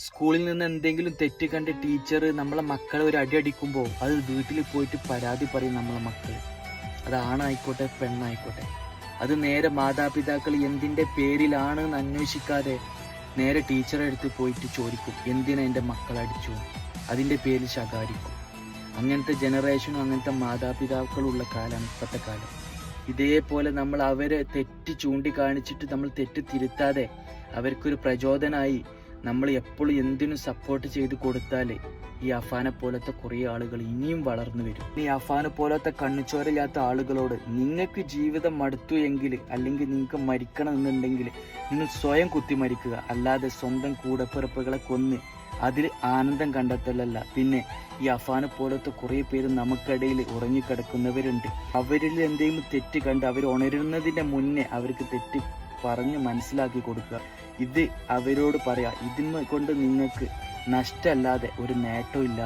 സ്കൂളിൽ നിന്ന് എന്തെങ്കിലും തെറ്റ് കണ്ട് ടീച്ചർ നമ്മളെ മക്കളെ ഒരു അടി അടിക്കുമ്പോൾ അത് വീട്ടിൽ പോയിട്ട് പരാതി പറയും നമ്മളെ മക്കൾ. അത് ആണായിക്കോട്ടെ പെണ്ണായിക്കോട്ടെ. അത് നേരെ മാതാപിതാക്കൾ എന്തിൻ്റെ പേരിലാണ് എന്ന് അന്വേഷിക്കാതെ നേരെ ടീച്ചറെ അടുത്ത് പോയിട്ട് ചോദിക്കും, എന്തിനാ എൻ്റെ മക്കളെ അടിച്ചു? അതിൻ്റെ പേരിൽ ശകാരിക്കും. അങ്ങനത്തെ ജനറേഷനും അങ്ങനത്തെ മാതാപിതാക്കളുള്ള കാലമാണ് ഇപ്പോഴത്തെ കാലം. ഇതേപോലെ നമ്മൾ അവരെ തെറ്റ് ചൂണ്ടിക്കാണിച്ചിട്ട് നമ്മൾ തെറ്റ് തിരുത്താതെ അവർക്കൊരു പ്രചോദനമായി നമ്മൾ എപ്പോഴും എന്തിനും സപ്പോർട്ട് ചെയ്ത് കൊടുത്താൽ ഈ അഫാനെ പോലത്തെ കുറേ ആളുകൾ ഇനിയും വളർന്നു വരും. ഈ അഫാനെ പോലത്തെ കണ്ണുചോരയില്ലാത്ത ആളുകളോട് നിങ്ങൾക്ക് ജീവിതം മടുത്തു എങ്കിൽ, അല്ലെങ്കിൽ നിങ്ങൾക്ക് മരിക്കണം എന്നുണ്ടെങ്കിൽ നിങ്ങൾ സ്വയം കുത്തി മരിക്കുക, അല്ലാതെ സ്വന്തം കൂടപ്പിറപ്പുകളെ കൊന്ന് അതിൽ ആനന്ദം കണ്ടെത്തലല്ല. പിന്നെ ഈ അഫാനെ പോലത്തെ കുറേ പേര് നമുക്കിടയിൽ ഉറങ്ങിക്കിടക്കുന്നവരുണ്ട്. അവരിൽ എന്തെങ്കിലും തെറ്റ് കണ്ട് അവർ ഉണരുന്നതിൻ്റെ മുന്നേ അവർക്ക് തെറ്റ് പറഞ്ഞ് മനസ്സിലാക്കി കൊടുക്കുക. ഇത് അവരോട് പറയാം, ഇതിനെ കൊണ്ട് നിങ്ങൾക്ക് നഷ്ടമല്ലാതെ ഒരു നേട്ടവും ഇല്ല.